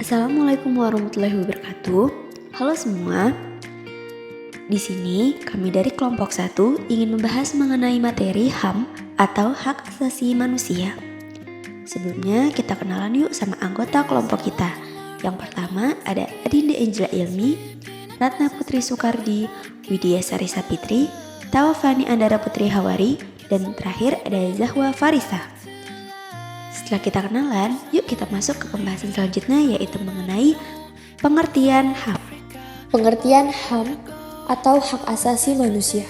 Assalamualaikum warahmatullahi wabarakatuh. Halo semua. Di sini kami dari kelompok 1 ingin membahas mengenai materi HAM atau Hak Asasi Manusia. Sebelumnya kita kenalan yuk sama anggota kelompok kita. Yang pertama ada Adinda Angela Ilmi, Ratna Putri Soekardi, Widya Sari Sapitri, Tawafani Andara Putri Hawari, dan terakhir ada Zahwa Farisa. Setelah kita kenalan, yuk kita masuk ke pembahasan selanjutnya yaitu mengenai pengertian HAM. Pengertian HAM atau Hak Asasi Manusia.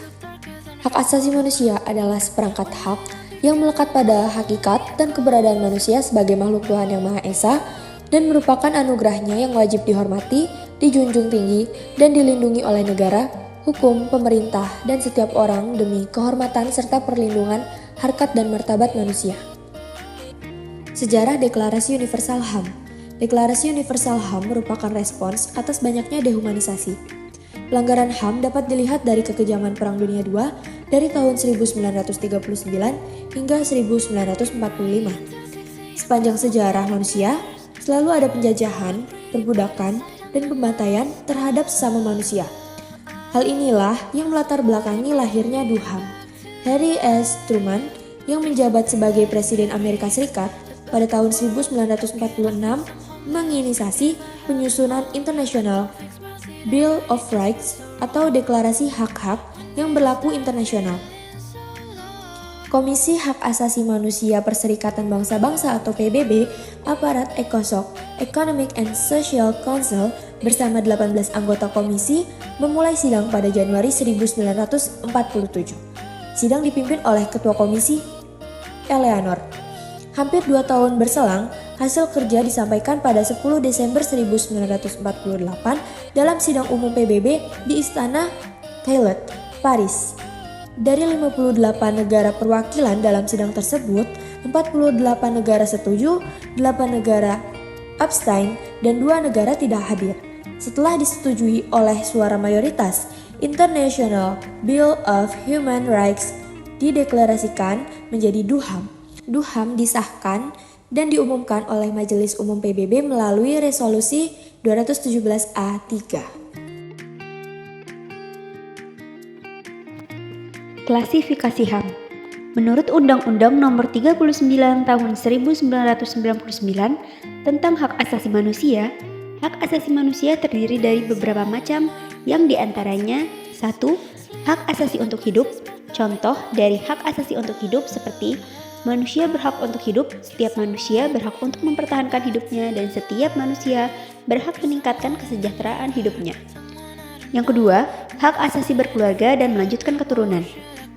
Hak asasi manusia adalah seperangkat hak yang melekat pada hakikat dan keberadaan manusia sebagai makhluk Tuhan Yang Maha Esa dan merupakan anugerahnya yang wajib dihormati, dijunjung tinggi, dan dilindungi oleh negara, hukum, pemerintah, dan setiap orang demi kehormatan serta perlindungan harkat dan martabat manusia. Sejarah Deklarasi Universal HAM. Deklarasi Universal HAM merupakan respons atas banyaknya dehumanisasi. Pelanggaran HAM dapat dilihat dari kekejaman Perang Dunia II dari tahun 1939 hingga 1945. Sepanjang sejarah manusia, selalu ada penjajahan, perbudakan, dan pembantaian terhadap sesama manusia. Hal inilah yang melatar belakangi lahirnya DUHAM. Harry S. Truman yang menjabat sebagai Presiden Amerika Serikat pada tahun 1946 menginisiasi penyusunan International Bill of Rights atau Deklarasi Hak-Hak yang berlaku internasional. Komisi Hak Asasi Manusia Perserikatan Bangsa-Bangsa atau PBB, aparat ECOSOC, Economic and Social Council bersama 18 anggota komisi memulai sidang pada Januari 1947. Sidang dipimpin oleh Ketua Komisi Eleanor. Hampir 2 tahun berselang, hasil kerja disampaikan pada 10 Desember 1948 dalam sidang umum PBB di Istana Taillet, Paris. Dari 58 negara perwakilan dalam sidang tersebut, 48 negara setuju, 8 negara abstain, dan 2 negara tidak hadir. Setelah disetujui oleh suara mayoritas, International Bill of Human Rights dideklarasikan menjadi DUHAM. DUHAM disahkan dan diumumkan oleh Majelis Umum PBB melalui Resolusi 217A3. Klasifikasi HAM. Menurut Undang-Undang Nomor 39 Tahun 1999 tentang Hak Asasi Manusia, hak asasi manusia terdiri dari beberapa macam yang diantaranya 1. Hak asasi untuk hidup. Contoh dari hak asasi untuk hidup seperti manusia berhak untuk hidup, setiap manusia berhak untuk mempertahankan hidupnya, dan setiap manusia berhak meningkatkan kesejahteraan hidupnya. Yang kedua, hak asasi berkeluarga dan melanjutkan keturunan.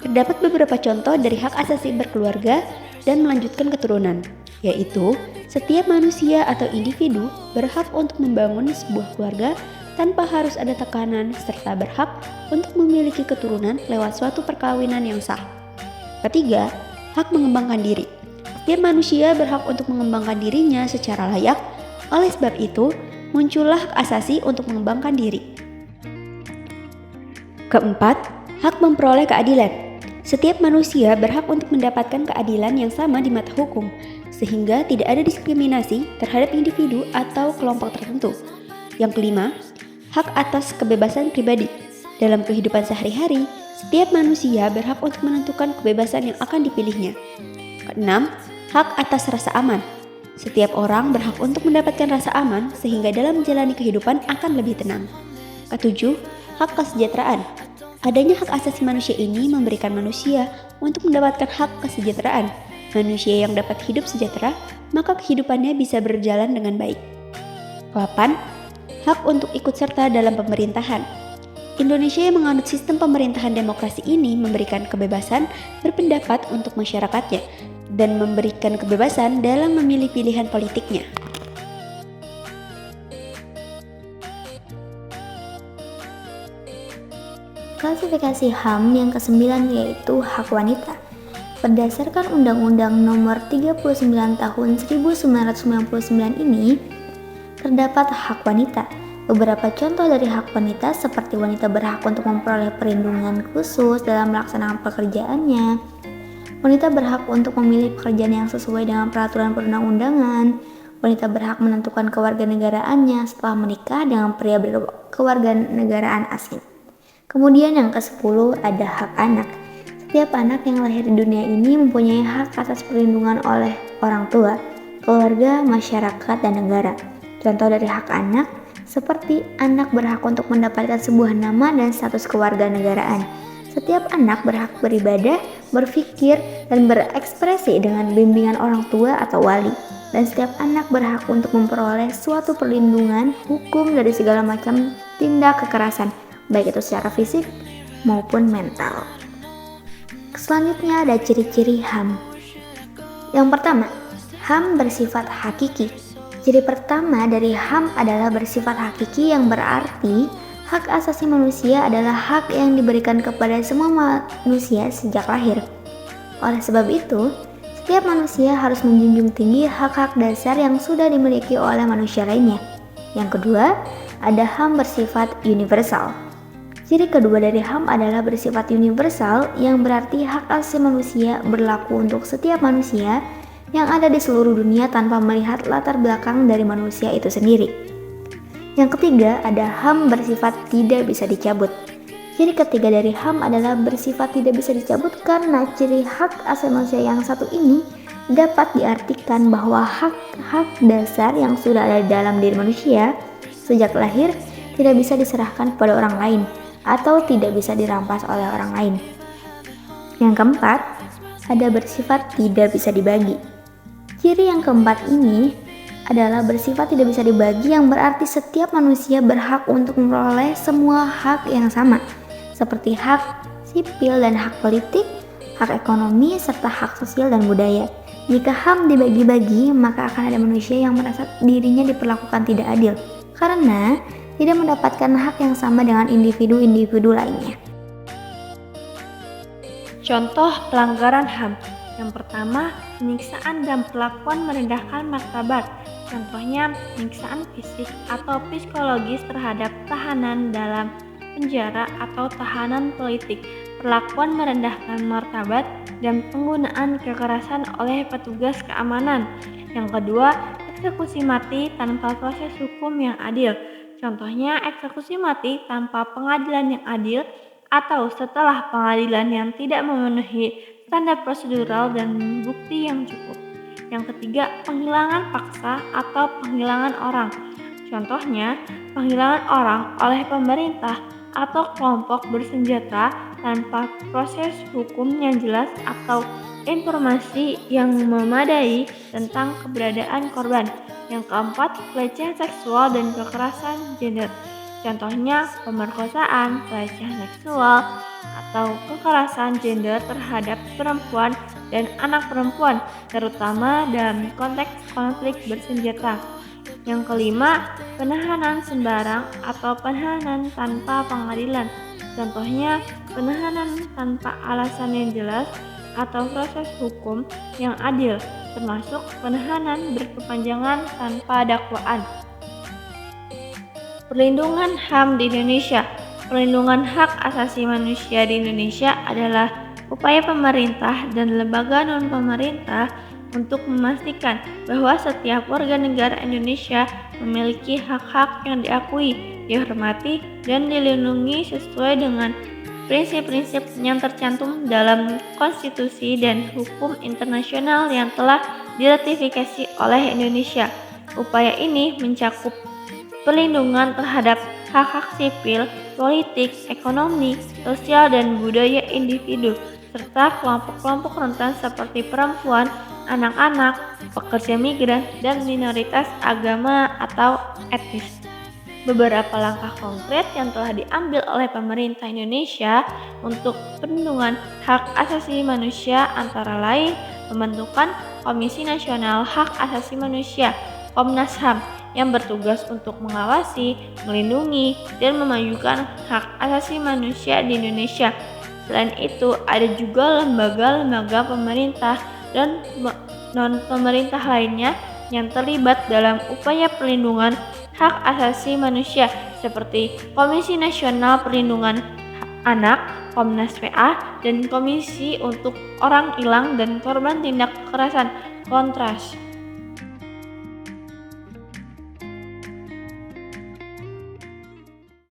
Terdapat beberapa contoh dari hak asasi berkeluarga dan melanjutkan keturunan, yaitu setiap manusia atau individu berhak untuk membangun sebuah keluarga tanpa harus ada tekanan, serta berhak untuk memiliki keturunan lewat suatu perkawinan yang sah. Ketiga, hak mengembangkan diri. Setiap manusia berhak untuk mengembangkan dirinya secara layak. Oleh sebab itu, muncullah hak asasi untuk mengembangkan diri. Keempat, hak memperoleh keadilan. Setiap manusia berhak untuk mendapatkan keadilan yang sama di mata hukum, sehingga tidak ada diskriminasi terhadap individu atau kelompok tertentu. Yang kelima, hak atas kebebasan pribadi. Dalam kehidupan sehari-hari, setiap manusia berhak untuk menentukan kebebasan yang akan dipilihnya. Keenam, hak atas rasa aman. Setiap orang berhak untuk mendapatkan rasa aman sehingga dalam menjalani kehidupan akan lebih tenang. Ketujuh, hak kesejahteraan. Adanya hak asasi manusia ini memberikan manusia untuk mendapatkan hak kesejahteraan. Manusia yang dapat hidup sejahtera, maka kehidupannya bisa berjalan dengan baik. 8. Hak untuk ikut serta dalam pemerintahan. Indonesia yang menganut sistem pemerintahan demokrasi ini memberikan kebebasan berpendapat untuk masyarakatnya dan memberikan kebebasan dalam memilih pilihan politiknya. Klasifikasi HAM yang ke-9 yaitu hak wanita. Berdasarkan Undang-Undang Nomor 39 Tahun 1999 ini, terdapat hak wanita. Beberapa contoh dari hak wanita seperti wanita berhak untuk memperoleh perlindungan khusus dalam melaksanakan pekerjaannya, wanita berhak untuk memilih pekerjaan yang sesuai dengan peraturan perundang-undangan, Wanita berhak menentukan kewarganegaraannya setelah menikah dengan pria berkewarganegaraan asing. Kemudian yang ke-10 ada hak anak. Setiap anak yang lahir di dunia ini mempunyai hak atas perlindungan oleh orang tua, keluarga, masyarakat, dan negara. Contoh dari hak anak seperti anak berhak untuk mendapatkan sebuah nama dan status kewarganegaraan. Setiap anak berhak beribadah, berpikir, dan berekspresi dengan bimbingan orang tua atau wali. Dan setiap anak berhak untuk memperoleh suatu perlindungan hukum dari segala macam tindak kekerasan, baik itu secara fisik maupun mental. Selanjutnya ada ciri-ciri HAM. Yang pertama, HAM bersifat hakiki. Ciri pertama dari HAM adalah bersifat hakiki, yang berarti hak asasi manusia adalah hak yang diberikan kepada semua manusia sejak lahir. Oleh sebab itu, setiap manusia harus menjunjung tinggi hak-hak dasar yang sudah dimiliki oleh manusia lainnya. Yang kedua, ada HAM bersifat universal. Ciri kedua dari HAM adalah bersifat universal, yang berarti hak asasi manusia berlaku untuk setiap manusia yang ada di seluruh dunia tanpa melihat latar belakang dari manusia itu sendiri. Yang ketiga, ada HAM bersifat tidak bisa dicabut. Ciri ketiga dari HAM adalah bersifat tidak bisa dicabut karena ciri hak asasi manusia yang satu ini dapat diartikan bahwa hak-hak dasar yang sudah ada dalam diri manusia sejak lahir tidak bisa diserahkan kepada orang lain atau tidak bisa dirampas oleh orang lain. Yang keempat, ada bersifat tidak bisa dibagi. Ciri yang keempat ini adalah bersifat tidak bisa dibagi, yang berarti setiap manusia berhak untuk memperoleh semua hak yang sama, seperti hak sipil dan hak politik, hak ekonomi, serta hak sosial dan budaya. Jika HAM dibagi-bagi, maka akan ada manusia yang merasa dirinya diperlakukan tidak adil, karena tidak mendapatkan hak yang sama dengan individu-individu lainnya. Contoh pelanggaran HAM. Yang pertama, penyiksaan dan perlakuan merendahkan martabat. Contohnya, penyiksaan fisik atau psikologis terhadap tahanan dalam penjara atau tahanan politik, perlakuan merendahkan martabat, dan penggunaan kekerasan oleh petugas keamanan. Yang kedua, eksekusi mati tanpa proses hukum yang adil. Contohnya, eksekusi mati tanpa pengadilan yang adil atau setelah pengadilan yang tidak memenuhi standar prosedural dan bukti yang cukup. Yang ketiga, penghilangan paksa atau penghilangan orang. Contohnya, penghilangan orang oleh pemerintah atau kelompok bersenjata tanpa proses hukum yang jelas atau informasi yang memadai tentang keberadaan korban. Yang keempat, pelecehan seksual dan kekerasan gender. Contohnya, pemerkosaan, pelecehan seksual, atau kekerasan gender terhadap perempuan dan anak perempuan, terutama dalam konteks konflik bersenjata. Yang kelima, penahanan sembarang atau penahanan tanpa pengadilan. Contohnya, penahanan tanpa alasan yang jelas atau proses hukum yang adil, termasuk penahanan berkepanjangan tanpa dakwaan. Perlindungan HAM di Indonesia. Perlindungan hak asasi manusia di Indonesia adalah upaya pemerintah dan lembaga non-pemerintah untuk memastikan bahwa setiap warga negara Indonesia memiliki hak-hak yang diakui, dihormati, dan dilindungi sesuai dengan prinsip-prinsip yang tercantum dalam konstitusi dan hukum internasional yang telah diratifikasi oleh Indonesia. Upaya ini mencakup perlindungan terhadap hak-hak sipil, politik, ekonomi, sosial, dan budaya individu, serta kelompok-kelompok rentan seperti perempuan, anak-anak, pekerja migran, dan minoritas agama atau etnis. Beberapa langkah konkret yang telah diambil oleh pemerintah Indonesia untuk perlindungan hak asasi manusia antara lain pembentukan Komisi Nasional Hak Asasi Manusia (Komnas HAM) yang bertugas untuk mengawasi, melindungi, dan memajukan hak asasi manusia di Indonesia. Selain itu, ada juga lembaga-lembaga pemerintah dan non-pemerintah lainnya yang terlibat dalam upaya perlindungan hak asasi manusia seperti Komisi Nasional Perlindungan Anak, Komnas PA, dan Komisi untuk Orang Hilang dan Korban Tindak Kekerasan (Kontras).